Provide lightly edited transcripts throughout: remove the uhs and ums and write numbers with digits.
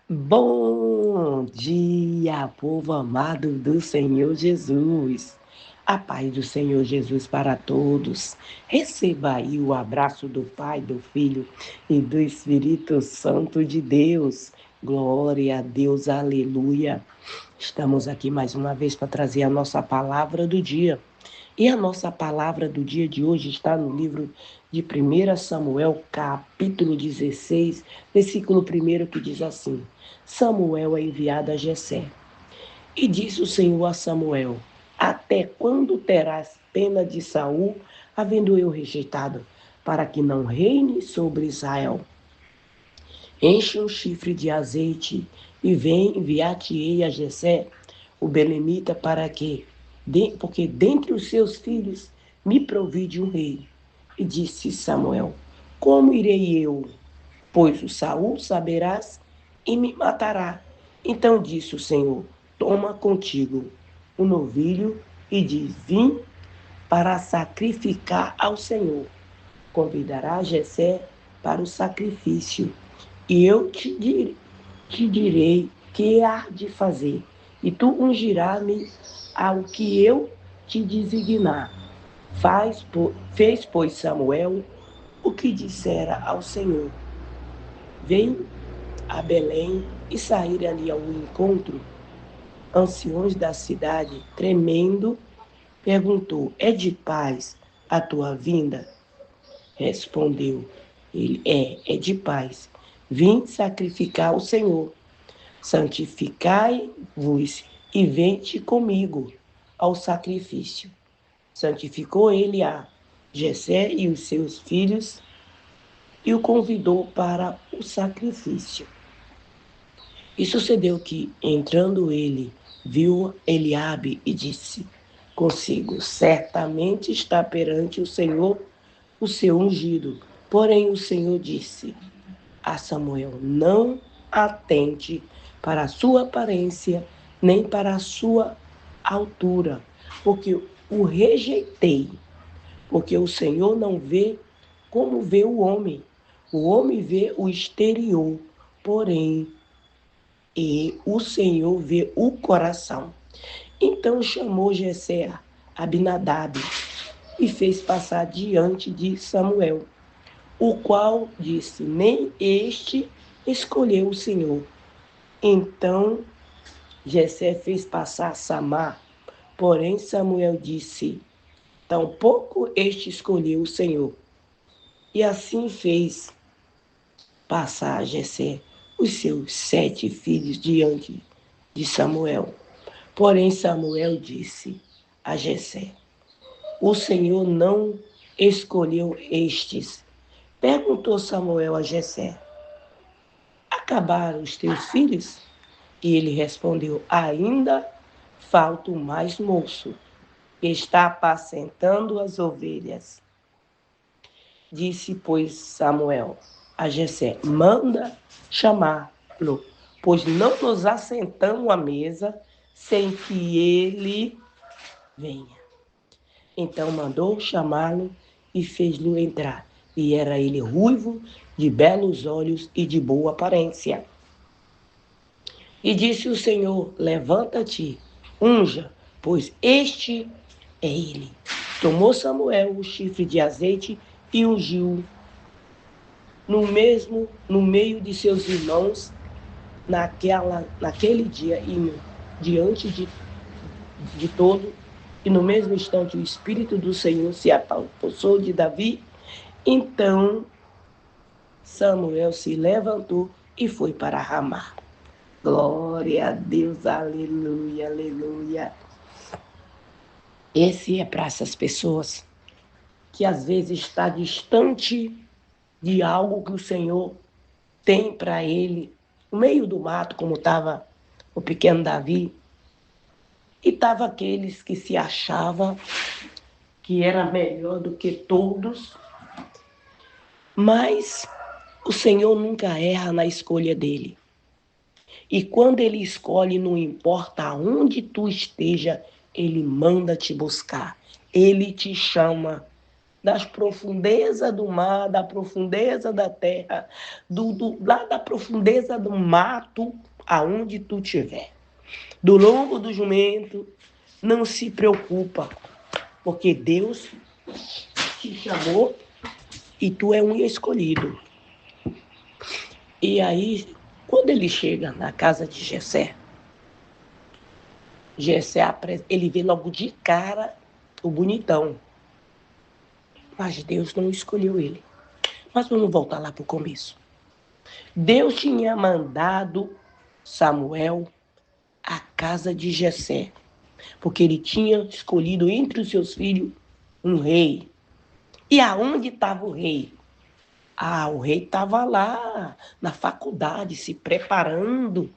Bom dia, povo amado do Senhor Jesus. A paz do Senhor Jesus para todos. Receba aí o abraço do Pai, do Filho e do Espírito Santo de Deus. Glória a Deus, aleluia. Estamos aqui mais uma vez para trazer a nossa palavra do dia. E a nossa palavra do dia de hoje está no livro de 1 Samuel, capítulo 16, versículo 1, que diz assim: Samuel é enviado a Jessé. E disse o Senhor a Samuel: Até quando terás pena de Saul, havendo eu rejeitado, para que não reine sobre Israel? Enche um chifre de azeite e vem enviar-te-ei a Jessé, o belemita, porque dentre os seus filhos me provide um rei. E disse Samuel: Como irei eu? Pois o Saul saberás e me matará. Então disse o Senhor: Toma contigo o novilho e diz: Vim para sacrificar ao Senhor. Convidará Jessé para o sacrifício, e eu te direi que há de fazer, e tu ungirás-me ao que eu te designar. Fez, pois, Samuel o que dissera ao Senhor. Veio a Belém e saíram ali ao encontro. Anciões da cidade, tremendo, perguntou: É de paz a tua vinda? Respondeu ele: É de paz. Vim sacrificar ao Senhor. Santificai-vos e vende comigo ao sacrifício. Santificou ele a Jessé e os seus filhos e o convidou para o sacrifício. E sucedeu que, entrando ele, viu Eliabe e disse consigo: Certamente está perante o Senhor o seu ungido. Porém o Senhor disse a Samuel: Não atente para a sua aparência, nem para a sua altura, porque o rejeitei. Porque o Senhor não vê como vê o homem. O homem vê o exterior, porém, e o Senhor vê o coração. Então chamou Jessé Abinadab e fez passar diante de Samuel, o qual disse: Nem este escolheu o Senhor. Então Jessé fez passar Samar, porém Samuel disse: Tampouco este escolheu o Senhor. E assim fez passar Jessé os seus 7 filhos diante de Samuel. Porém Samuel disse a Jessé: O Senhor não escolheu estes. Perguntou Samuel a Jessé: Acabaram os teus filhos? E ele respondeu: Ainda falta o mais moço, que está apacentando as ovelhas. Disse, pois, Samuel a Jessé: Manda chamá-lo, pois não nos assentamos à mesa sem que ele venha. Então mandou chamá-lo e fez-lhe entrar. E era ele ruivo, de belos olhos e de boa aparência. E disse o Senhor: Levanta-te, unja, pois este é ele. Tomou Samuel o chifre de azeite e ungiu no meio de seus irmãos naquele dia e diante de todo. E no mesmo instante o Espírito do Senhor se apossou de Davi. Então Samuel se levantou e foi para Ramá. Glória a Deus, aleluia, aleluia. Esse é para essas pessoas que às vezes está distante de algo que o Senhor tem para ele, no meio do mato, como estava o pequeno Davi, e estava aqueles que se achavam que era melhor do que todos, mas o Senhor nunca erra na escolha dele. E quando ele escolhe, não importa aonde tu esteja, ele manda te buscar. Ele te chama das profundezas do mar, da profundeza da terra, lá da profundeza do mato, aonde tu estiver. Do lombo do jumento, não se preocupa, porque Deus te chamou e tu é um escolhido. E aí, quando ele chega na casa de Jessé, ele vê logo de cara o bonitão. Mas Deus não escolheu ele. Mas vamos voltar lá para o começo. Deus tinha mandado Samuel à casa de Jessé, porque ele tinha escolhido entre os seus filhos um rei. E aonde estava o rei? O rei estava lá na faculdade, se preparando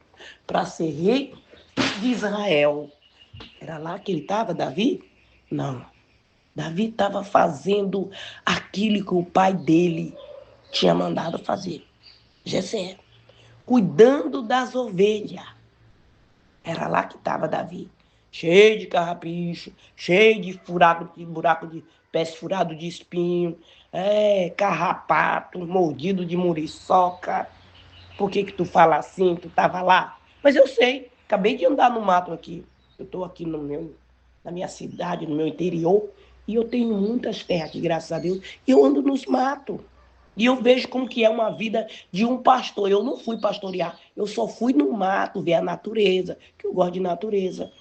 para ser rei de Israel. Era lá que ele estava, Davi? Não. Davi estava fazendo aquilo que o pai dele tinha mandado fazer. Jessé, cuidando das ovelhas. Era lá que estava Davi. Cheio de carrapicho, cheio de buraco de pés furado de espinho, carrapato, mordido de muriçoca. Por que tu fala assim? Tu estava lá? Mas eu sei, acabei de andar no mato aqui. Eu estou aqui na minha cidade, no meu interior, e eu tenho muitas terras aqui, graças a Deus, e eu ando nos matos. E eu vejo como que é uma vida de um pastor. Eu não fui pastorear, eu só fui no mato ver a natureza, que eu gosto de natureza.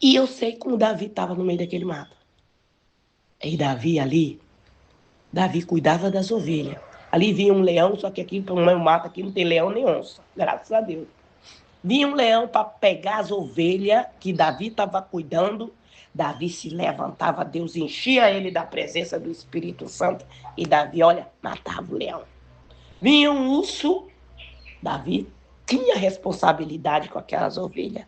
E eu sei como Davi estava no meio daquele mato. E Davi cuidava das ovelhas. Ali vinha um leão, só que aqui no meu mato aqui não tem leão nem onça, graças a Deus. Vinha um leão para pegar as ovelhas que Davi estava cuidando. Davi se levantava, Deus enchia ele da presença do Espírito Santo. E Davi, olha, matava o leão. Vinha um urso, Davi tinha responsabilidade com aquelas ovelhas.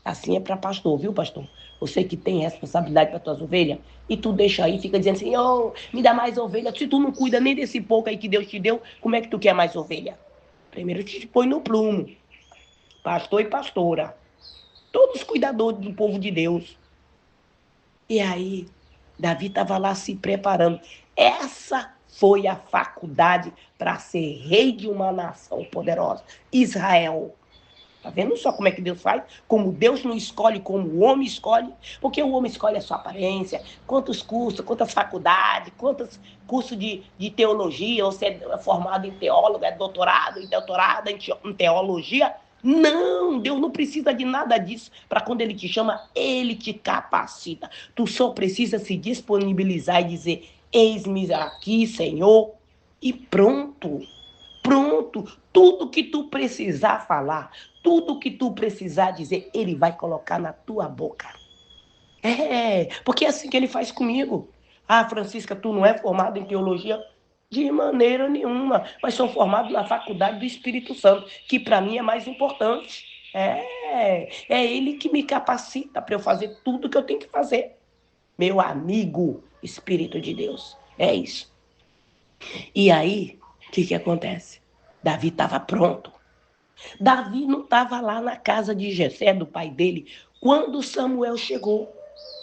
Assim é para pastor, viu, pastor? Você que tem responsabilidade para tuas ovelhas, e tu deixa aí, fica dizendo assim, me dá mais ovelha. Se tu não cuida nem desse pouco aí que Deus te deu, como é que tu quer mais ovelha? Primeiro te põe no plumo. Pastor e pastora. Todos cuidadores do povo de Deus. E aí, Davi estava lá se preparando. Essa foi a faculdade para ser rei de uma nação poderosa. Israel. Tá vendo só como é que Deus faz? Como Deus não escolhe como o homem escolhe, porque o homem escolhe a sua aparência, quantos cursos, quantas faculdades, quantos cursos de teologia, ou se é formado em teólogo, é doutorado em teologia. Não, Deus não precisa de nada disso para quando Ele te chama, Ele te capacita. Tu só precisa se disponibilizar e dizer, eis-me aqui, Senhor, e pronto. Pronto, tudo que tu precisar falar, tudo que tu precisar dizer, ele vai colocar na tua boca. Porque é assim que ele faz comigo. Francisca, tu não é formada em teologia? De maneira nenhuma, mas sou formado na faculdade do Espírito Santo, que para mim é mais importante. É ele que me capacita para eu fazer tudo que eu tenho que fazer. Meu amigo, Espírito de Deus, é isso. E aí, o que acontece? Davi estava pronto. Davi não estava lá na casa de Jessé, do pai dele, quando Samuel chegou.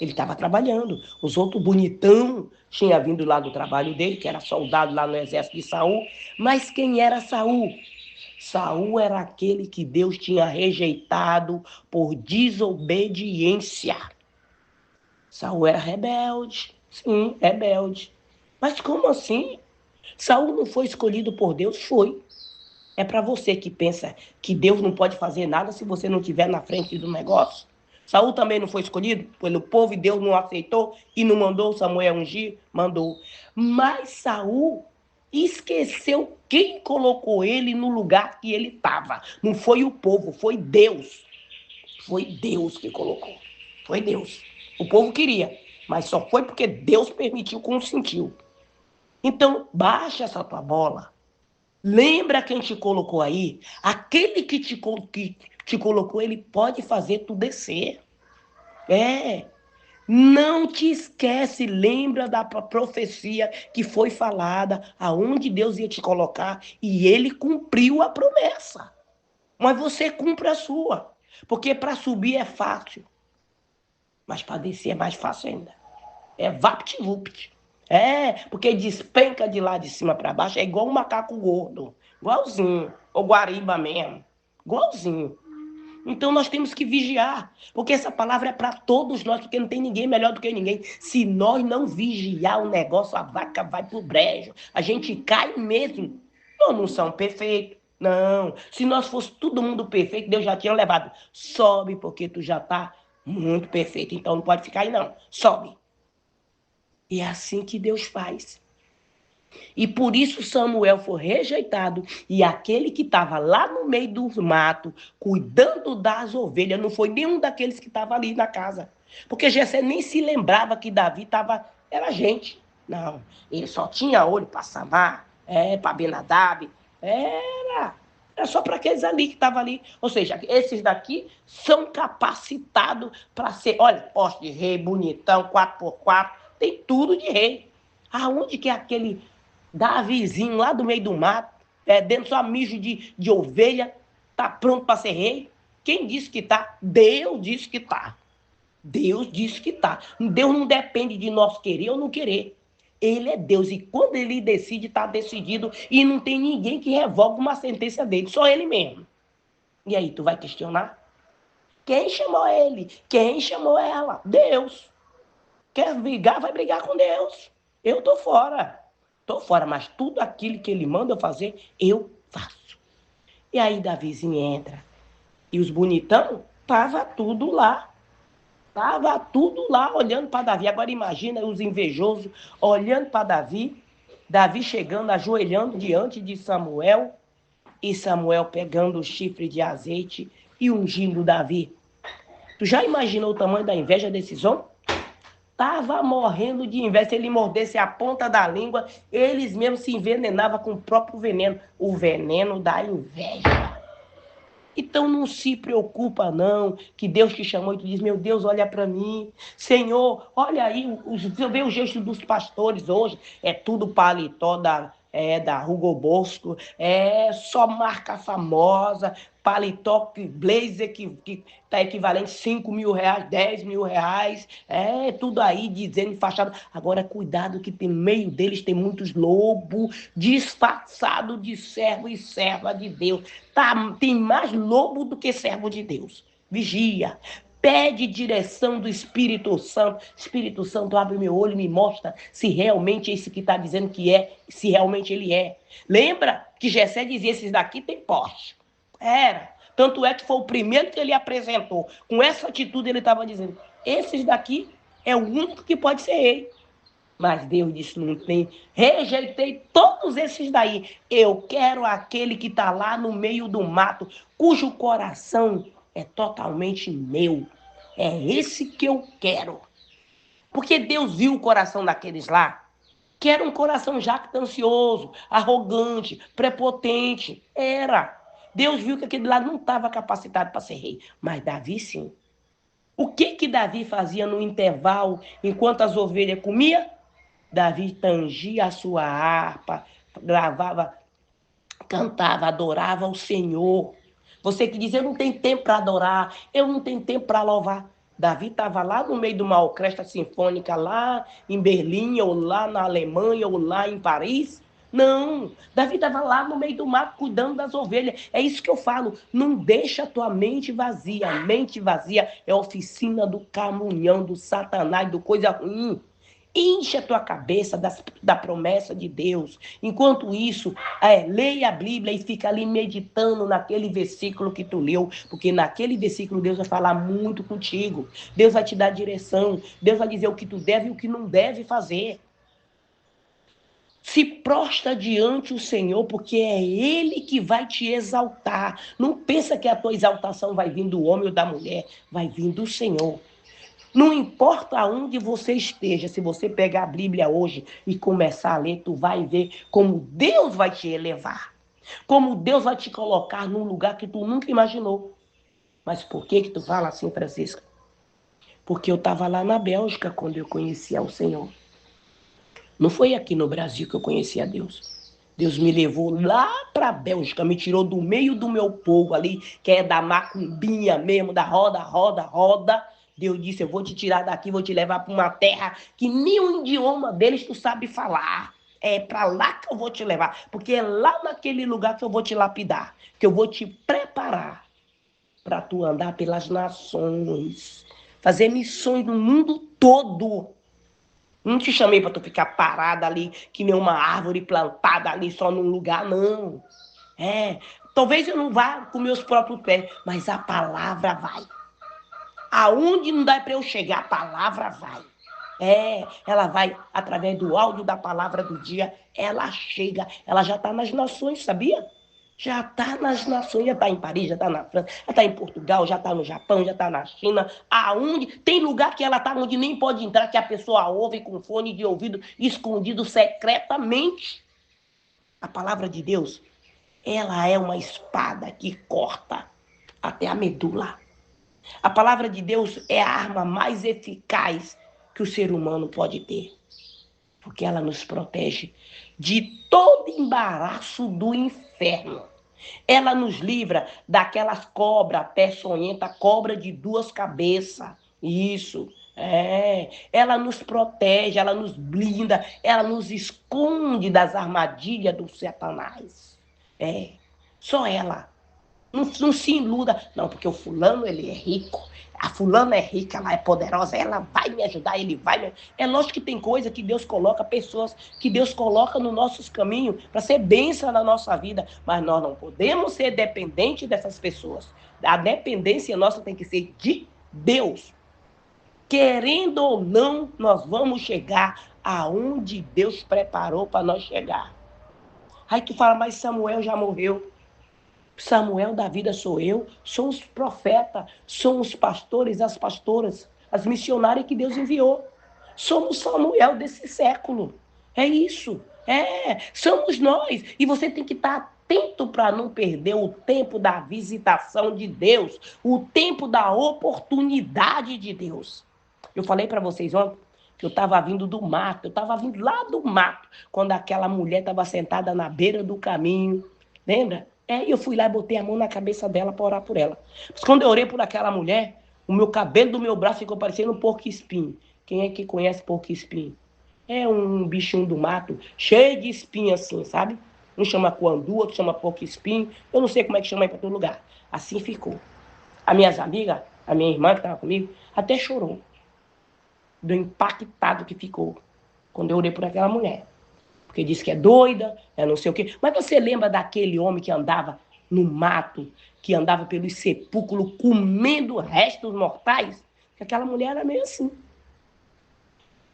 Ele estava trabalhando. Os outros bonitão tinham vindo lá do trabalho dele, que era soldado lá no exército de Saul. Mas quem era Saul? Saul era aquele que Deus tinha rejeitado por desobediência. Saul era rebelde. Sim, rebelde. Mas como assim? Saul não foi escolhido por Deus? Foi. É para você que pensa que Deus não pode fazer nada se você não estiver na frente do negócio. Saul também não foi escolhido pelo povo e Deus não aceitou e não mandou Samuel ungir? Mandou. Mas Saul esqueceu quem colocou ele no lugar que ele estava. Não foi o povo, foi Deus. Foi Deus que colocou. Foi Deus. O povo queria, mas só foi porque Deus permitiu, consentiu. Então, baixa essa tua bola. Lembra quem te colocou aí? Aquele que te colocou, ele pode fazer tu descer. Não te esquece, lembra da profecia que foi falada, aonde Deus ia te colocar, e ele cumpriu a promessa. Mas você cumpre a sua, porque para subir é fácil, mas para descer é mais fácil ainda. É vapt-vupt. Porque despenca de lá de cima para baixo, é igual um macaco gordo. Igualzinho. Ou guariba mesmo. Igualzinho. Então nós temos que vigiar, porque essa palavra é para todos nós, porque não tem ninguém melhor do que ninguém. Se nós não vigiar o negócio, a vaca vai pro brejo. A gente cai mesmo. Nós não somos perfeitos. Não. Se nós fosse todo mundo perfeito, Deus já tinha levado. Sobe, porque tu já tá muito perfeito. Então não pode ficar aí, não. Sobe. E é assim que Deus faz. E por isso Samuel foi rejeitado, e aquele que estava lá no meio do mato, cuidando das ovelhas, não foi nenhum daqueles que estava ali na casa. Porque Jessé nem se lembrava que Davi estava, era gente. Não, ele só tinha olho para Samar, para Benadab, era só para aqueles ali que estavam ali. Ou seja, esses daqui são capacitados para ser, olha, poste de rei, bonitão, 4x4, tem tudo de rei. Aonde que é aquele Davizinho lá do meio do mato, dentro só mijo de ovelha, tá pronto para ser rei? Quem disse que tá? Deus disse que tá. Deus disse que tá. Deus não depende de nós querer ou não querer. Ele é Deus e quando ele decide, está decidido e não tem ninguém que revogue uma sentença dele, só ele mesmo. E aí, tu vai questionar? Quem chamou ele? Quem chamou ela? Deus. Quer brigar? Vai brigar com Deus. Eu tô fora. Tô fora, mas tudo aquilo que ele manda eu fazer, eu faço. E aí Davizinho entra. E os bonitão, tava tudo lá. Tava tudo lá olhando para Davi. Agora imagina os invejosos olhando para Davi. Davi chegando, ajoelhando diante de Samuel. E Samuel pegando o chifre de azeite e ungindo Davi. Tu já imaginou o tamanho da inveja desses homens? Tava morrendo de inveja. Se ele mordesse a ponta da língua, eles mesmos se envenenavam com o próprio veneno. O veneno da inveja. Então não se preocupa não, que Deus te chamou e tu diz, meu Deus, olha para mim. Senhor, olha aí, vê o gesto dos pastores hoje. É tudo paletó da Hugo Bosco, só marca famosa, paletó, blazer que tá equivalente a 5 mil reais, 10 mil reais, tudo aí dizendo fachada. Agora, cuidado que no meio deles tem muitos lobos disfarçados de servo e serva de Deus. Tem mais lobo do que servo de Deus. Vigia. Pede direção do Espírito Santo. Espírito Santo, abre meu olho e me mostra se realmente é esse que está dizendo que é, se realmente ele é. Lembra que Jessé dizia, esses daqui tem porte. Era. Tanto é que foi o primeiro que ele apresentou. Com essa atitude ele estava dizendo, esses daqui é o único que pode ser rei. Mas Deus disse, não tem. Rejeitei todos esses daí. Eu quero aquele que está lá no meio do mato, cujo coração é totalmente meu. É esse que eu quero. Porque Deus viu o coração daqueles lá, que era um coração jactancioso, arrogante, prepotente. Era. Deus viu que aquele lá não estava capacitado para ser rei. Mas Davi, sim. O que Davi fazia no intervalo, enquanto as ovelhas comiam? Davi tangia a sua harpa, gravava, cantava, adorava o Senhor. Você que diz, eu não tenho tempo para adorar, eu não tenho tempo para louvar. Davi estava lá no meio de uma orquestra sinfônica, lá em Berlim, ou lá na Alemanha, ou lá em Paris. Não, Davi estava lá no meio do mato cuidando das ovelhas. É isso que eu falo, não deixa a tua mente vazia. A mente vazia é a oficina do camunhão, do satanás, do coisa ruim. Enche a tua cabeça da promessa de Deus. Enquanto isso, leia a Bíblia e fica ali meditando naquele versículo que tu leu, porque naquele versículo Deus vai falar muito contigo. Deus vai te dar direção. Deus vai dizer o que tu deve e o que não deve fazer. Se prostra diante o Senhor, porque é Ele que vai te exaltar. Não pensa que a tua exaltação vai vir do homem ou da mulher, vai vir do Senhor. Não importa aonde você esteja, se você pegar a Bíblia hoje e começar a ler, tu vai ver como Deus vai te elevar. Como Deus vai te colocar num lugar que tu nunca imaginou. Mas por que tu fala assim, Francisca? Porque eu estava lá na Bélgica quando eu conhecia o Senhor. Não foi aqui no Brasil que eu conheci a Deus. Deus me levou lá para a Bélgica, me tirou do meio do meu povo ali, que é da macumbinha mesmo, da roda, Deus disse, eu vou te tirar daqui, vou te levar para uma terra que nenhum idioma deles tu sabe falar. É para lá que eu vou te levar, porque é lá naquele lugar que eu vou te lapidar, que eu vou te preparar para tu andar pelas nações, fazer missões no mundo todo. Não te chamei para tu ficar parada ali, que nem uma árvore plantada ali só num lugar, não. Talvez eu não vá com meus próprios pés, mas a palavra vai. Aonde não dá para eu chegar, a palavra vai. Ela vai através do áudio da palavra do dia, ela chega, ela já está nas nações, sabia? Já está nas nações, já está em Paris, já está na França, já está em Portugal, já está no Japão, já está na China. Aonde tem lugar que ela está onde nem pode entrar, que a pessoa ouve com fone de ouvido escondido secretamente. A palavra de Deus, ela é uma espada que corta até a medula. A palavra de Deus é a arma mais eficaz que o ser humano pode ter, porque ela nos protege de todo embaraço do inferno. Ela nos livra daquelas cobras peçonhentas, cobra de duas cabeças. Isso. Ela nos protege, ela nos blinda, ela nos esconde das armadilhas do Satanás. Só ela. Não se iluda, não, porque o fulano ele é rico, a fulana é rica, ela é poderosa, ela vai me ajudar, ele vai me... É lógico que tem coisa que Deus coloca, pessoas que Deus coloca nos nossos caminhos para ser bênção na nossa vida, mas nós não podemos ser dependentes dessas pessoas. A dependência nossa tem que ser de Deus. Querendo ou não, nós vamos chegar aonde Deus preparou para nós chegar. Aí tu fala, mas Samuel já morreu. Samuel da vida sou eu, são os profetas, são os pastores, as pastoras, as missionárias que Deus enviou. Somos Samuel desse século. É isso. Somos nós. E você tem que estar atento para não perder o tempo da visitação de Deus, o tempo da oportunidade de Deus. Eu falei para vocês ontem que eu estava vindo do mato, eu estava vindo lá do mato, quando aquela mulher estava sentada na beira do caminho. Lembra? Eu fui lá e botei a mão na cabeça dela para orar por ela. Mas quando eu orei por aquela mulher, o meu cabelo do meu braço ficou parecendo um porco-espinho. Quem é que conhece porco-espinho? É um bichinho do mato, cheio de espinho assim, sabe? Um chama coandu, outro chama porco-espinho. Eu não sei como é que chama aí para todo lugar. Assim ficou. As minhas amigas, a minha irmã que estava comigo, até chorou. Do impactado que ficou quando eu orei por aquela mulher. Porque disse que é doida, não sei o quê. Mas você lembra daquele homem que andava no mato, que andava pelos sepulcros comendo restos mortais? Que aquela mulher era meio assim.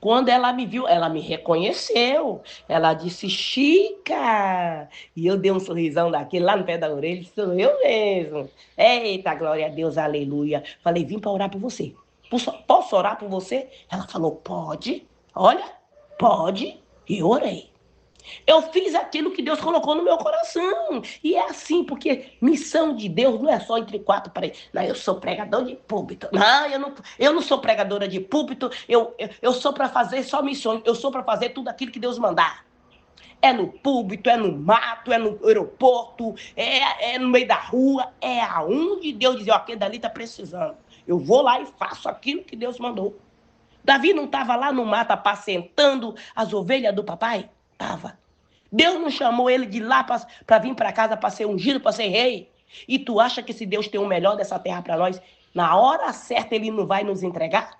Quando ela me viu, ela me reconheceu. Ela disse, Chica. E eu dei um sorrisão daquele lá no pé da orelha. Sou eu mesmo. Eita, glória a Deus, aleluia. Falei, vim para orar por você. Posso orar por você? Ela falou, pode. Olha, pode. E orei. Eu fiz aquilo que Deus colocou no meu coração. E é assim, porque missão de Deus não é só entre quatro paredes. Não, eu sou pregador de púlpito. Não, eu não sou pregadora de púlpito. Eu sou para fazer só missões. Eu sou para fazer tudo aquilo que Deus mandar. É no púlpito, é no mato, é no aeroporto, é no meio da rua. É aonde Deus diz, aquele dali está precisando. Eu vou lá e faço aquilo que Deus mandou. Davi não estava lá no mato apacentando as ovelhas do papai? Tava. Deus não chamou ele de lá para vir para casa para ser ungido, para ser rei. E tu acha que se Deus tem o melhor dessa terra para nós, na hora certa ele não vai nos entregar?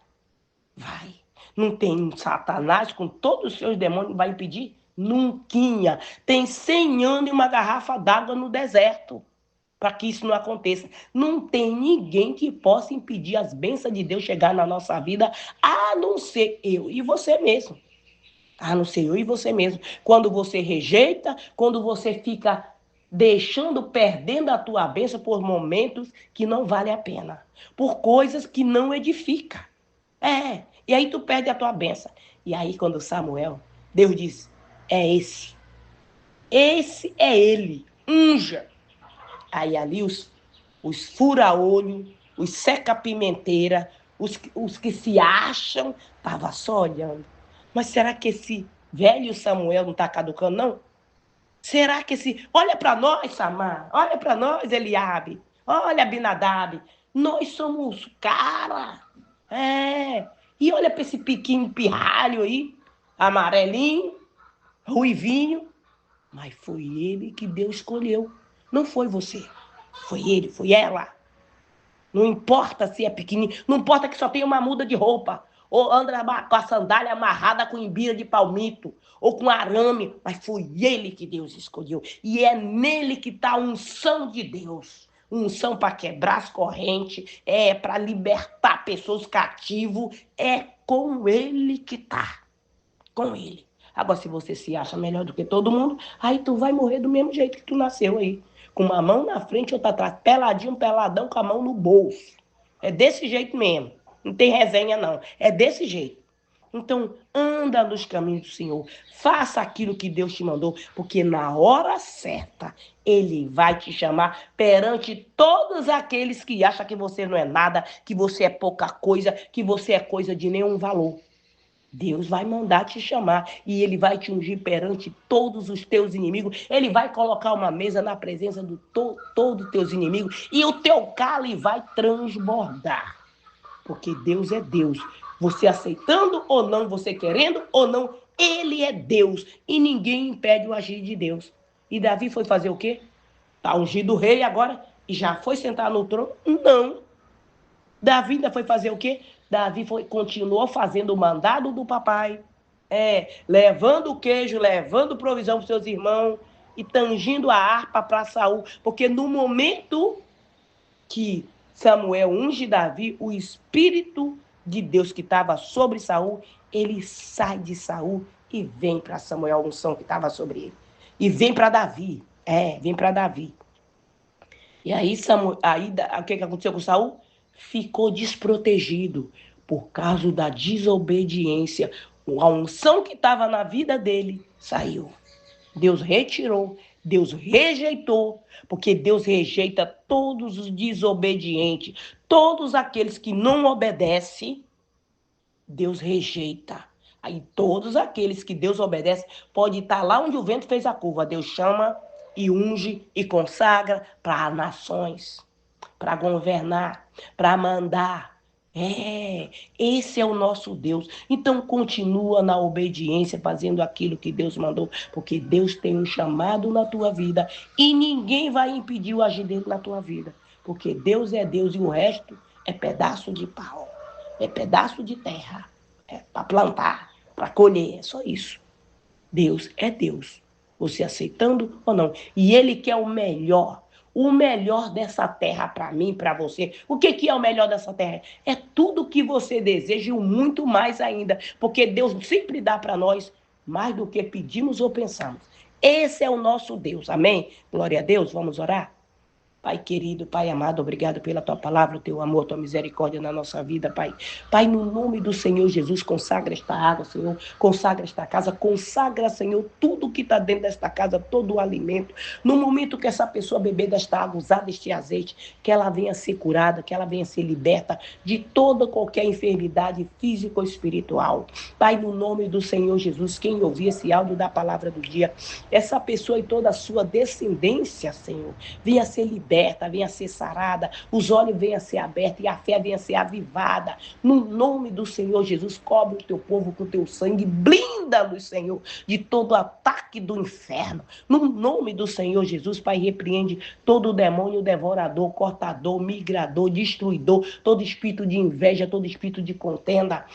Vai. Não tem Satanás com todos os seus demônios vai impedir? Nunca. Tem 100 anos e uma garrafa d'água no deserto para que isso não aconteça. Não tem ninguém que possa impedir as bênçãos de Deus chegar na nossa vida, a não ser eu e você mesmo. A não ser eu e você mesmo. Quando você rejeita, quando você fica perdendo a tua bênção por momentos que não vale a pena. Por coisas que não edificam. E aí tu perde a tua bênção. E aí quando Samuel, Deus diz, é esse. Esse é ele. Unja. Aí ali os fura-olho, os seca-pimenteira, os que se acham, estavam só olhando. Mas será que esse velho Samuel não está caducando, não? Será que esse... Olha para nós, Samar. Olha para nós, Eliabe. Olha, Abinadab. Nós somos cara. E olha para esse pequeno pirralho aí, amarelinho, ruivinho. Mas foi ele que Deus escolheu. Não foi você. Foi ele, foi ela. Não importa se é pequenininho, não importa que só tenha uma muda de roupa, ou anda com a sandália amarrada com imbira de palmito, ou com arame, mas foi ele que Deus escolheu. E é nele que está a unção de Deus. Unção para quebrar as correntes, para libertar pessoas cativas, é com ele que está. Com ele. Agora, se você se acha melhor do que todo mundo, aí tu vai morrer do mesmo jeito que tu nasceu aí. Com uma mão na frente e outra atrás. Peladinho, peladão, com a mão no bolso. É desse jeito mesmo. Não tem resenha, não. É desse jeito. Então, anda nos caminhos do Senhor. Faça aquilo que Deus te mandou, porque na hora certa, Ele vai te chamar perante todos aqueles que acham que você não é nada, que você é pouca coisa, que você é coisa de nenhum valor. Deus vai mandar te chamar e ele vai te ungir perante todos os teus inimigos. Ele vai colocar uma mesa na presença de todos os teus inimigos e o teu cálice vai transbordar. Porque Deus é Deus. Você aceitando ou não, você querendo ou não, ele é Deus e ninguém impede o agir de Deus. E Davi foi fazer o quê? Está ungido rei agora e já foi sentar no trono? Não. Davi ainda foi fazer o quê? Davi continuou fazendo o mandado do papai, levando queijo, levando provisão para seus irmãos e tangindo a harpa para Saul, porque no momento que Samuel unge Davi, o Espírito de Deus que estava sobre Saul, ele sai de Saul e vem para Samuel, a unção que estava sobre ele. E vem para Davi, vem para Davi. E aí, o que aconteceu com Saul? Ficou desprotegido por causa da desobediência. A unção que estava na vida dele saiu. Deus retirou, Deus rejeitou, porque Deus rejeita todos os desobedientes, todos aqueles que não obedecem, Deus rejeita. Aí todos aqueles que Deus obedece, pode estar lá onde o vento fez a curva, Deus chama e unge e consagra para as nações, para governar, para mandar. Esse é o nosso Deus. Então continua na obediência, fazendo aquilo que Deus mandou, porque Deus tem um chamado na tua vida e ninguém vai impedir o agir dele na tua vida, porque Deus é Deus e o resto é pedaço de pau, é pedaço de terra, para plantar, para colher, é só isso. Deus é Deus, você aceitando ou não. E Ele quer o melhor dessa terra para mim, para você. O que é o melhor dessa terra? É tudo que você deseja e muito mais ainda, porque Deus sempre dá para nós mais do que pedimos ou pensamos. Esse é o nosso Deus, amém? Glória a Deus, vamos orar? Pai querido, Pai amado, obrigado pela tua palavra, teu amor, tua misericórdia na nossa vida, Pai. Pai, no nome do Senhor Jesus, consagra esta água, Senhor, consagra esta casa, consagra, Senhor, tudo que está dentro desta casa, todo o alimento. No momento que essa pessoa beber desta água, usar deste azeite, que ela venha ser curada, que ela venha ser liberta de toda qualquer enfermidade física ou espiritual. Pai, no nome do Senhor Jesus, quem ouvir esse áudio da palavra do dia, essa pessoa e toda a sua descendência, Senhor, venha ser liberta, venha ser sarada, os olhos venham ser abertos e a fé venha ser avivada. No nome do Senhor Jesus, cobre o teu povo com o teu sangue, blinda-nos, Senhor, de todo ataque do inferno. No nome do Senhor Jesus, Pai, repreende todo demônio devorador, cortador, migrador, destruidor, todo espírito de inveja, todo espírito de contenda,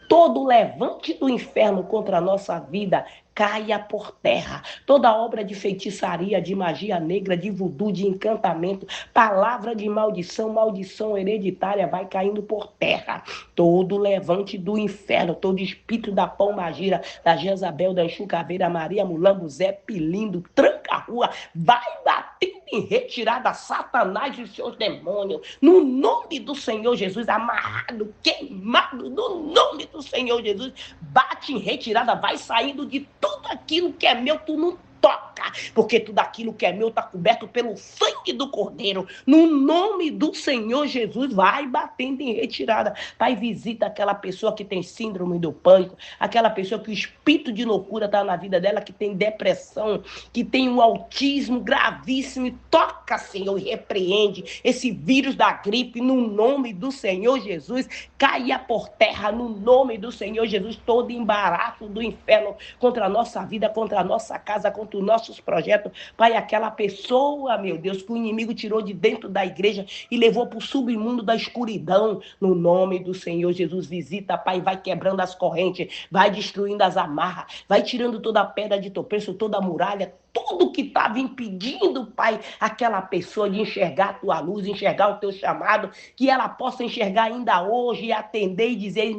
todo levante do inferno contra a nossa vida caia por terra. Toda obra de feitiçaria, de magia negra, de voodoo, de encantamento, palavra de maldição, maldição hereditária vai caindo por terra. Todo levante do inferno, todo espírito da pombagira, da Jezabel, da Enxucaveira, Maria, Mulambo, Zé, Pilindo, tranca-rua, vai batendo em retirada Satanás e seus demônios. No nome do Senhor Jesus, amarrado, queimado, no nome do Senhor Jesus, bate em retirada, vai saindo de tudo aquilo que é meu, tu não toca. toca, porque tudo aquilo que é meu está coberto pelo sangue do Cordeiro. No nome do Senhor Jesus, vai batendo em retirada. Pai, visita aquela pessoa que tem síndrome do pânico, aquela pessoa que o espírito de loucura está na vida dela, que tem depressão, que tem um autismo gravíssimo. E toca, Senhor, e repreende esse vírus da gripe no nome do Senhor Jesus. Caia por terra no nome do Senhor Jesus todo embaraço do inferno contra a nossa vida, contra a nossa casa, contra os nossos projetos. Pai, aquela pessoa, meu Deus, que o inimigo tirou de dentro da igreja e levou para o submundo da escuridão, no nome do Senhor Jesus, visita, Pai, vai quebrando as correntes, vai destruindo as amarras, vai tirando toda a pedra de tropeço, toda a muralha, tudo que estava impedindo, Pai, aquela pessoa de enxergar a tua luz, enxergar o teu chamado, que ela possa enxergar ainda hoje e atender e dizer: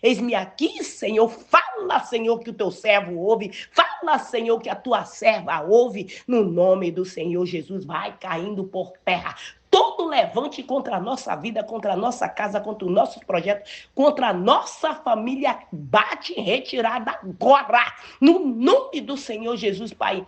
eis-me aqui, Senhor. Fala, Senhor, que o teu servo ouve. Fala, Senhor, que a tua serva ouve. No nome do Senhor Jesus, vai caindo por terra todo levante contra a nossa vida, contra a nossa casa, contra os nossos projetos, contra a nossa família, bate em retirada agora, no nome do Senhor Jesus, Pai.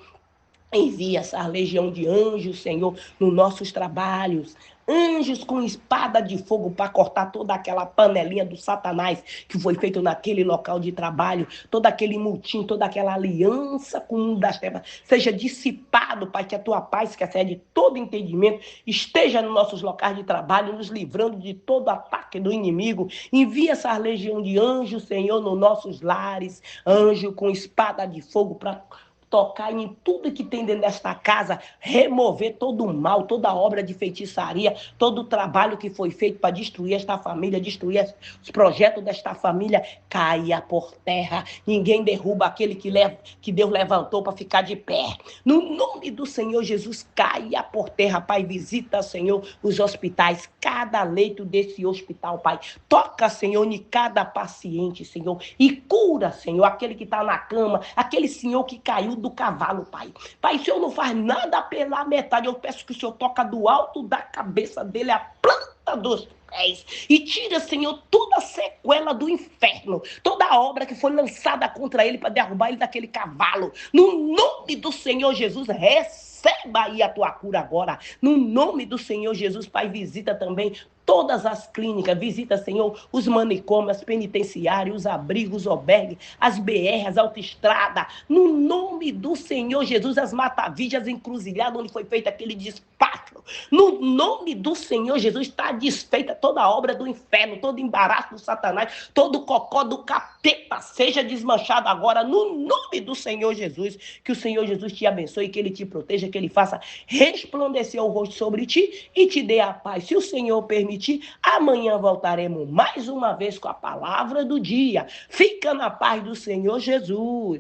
Envia essa legião de anjos, Senhor, nos nossos trabalhos. Anjos com espada de fogo para cortar toda aquela panelinha do Satanás que foi feito naquele local de trabalho, todo aquele mutim, toda aquela aliança com o mundo das trevas seja dissipado, Pai, que a tua paz, que excede todo entendimento, esteja nos nossos locais de trabalho, nos livrando de todo ataque do inimigo. Envia essa legião de anjos, Senhor, nos nossos lares, anjo com espada de fogo para tocar em tudo que tem dentro desta casa, remover todo o mal, toda obra de feitiçaria, todo o trabalho que foi feito para destruir esta família, destruir os projetos desta família, caia por terra. Ninguém derruba aquele que Deus levantou para ficar de pé. No nome do Senhor Jesus, caia por terra, Pai. Visita, Senhor, os hospitais, cada leito desse hospital, Pai. Toca, Senhor, em cada paciente, Senhor, e cura, Senhor, aquele que está na cama, aquele Senhor que caiu do cavalo, Pai. Pai, o Senhor não faz nada pela metade. Eu peço que o Senhor toca do alto da cabeça dele a planta dos pés e tira, Senhor, toda a sequela do inferno, toda a obra que foi lançada contra ele para derrubar ele daquele cavalo. No nome do Senhor Jesus, receba aí a tua cura agora. No nome do Senhor Jesus, Pai, visita também todas as clínicas, visita, Senhor, os manicômios, as penitenciários, os abrigos, os albergues, as BR, as autoestradas, no nome do Senhor Jesus, as matavidas, as encruzilhadas, onde foi feito aquele despacho, no nome do Senhor Jesus, está desfeita toda a obra do inferno, todo embaraço do Satanás, todo cocó do capeta, seja desmanchado agora, no nome do Senhor Jesus. Que o Senhor Jesus te abençoe, que ele te proteja, que ele faça resplandecer o rosto sobre ti e te dê a paz. Se o Senhor permitir, amanhã voltaremos mais uma vez com a palavra do dia. Fica na paz do Senhor Jesus.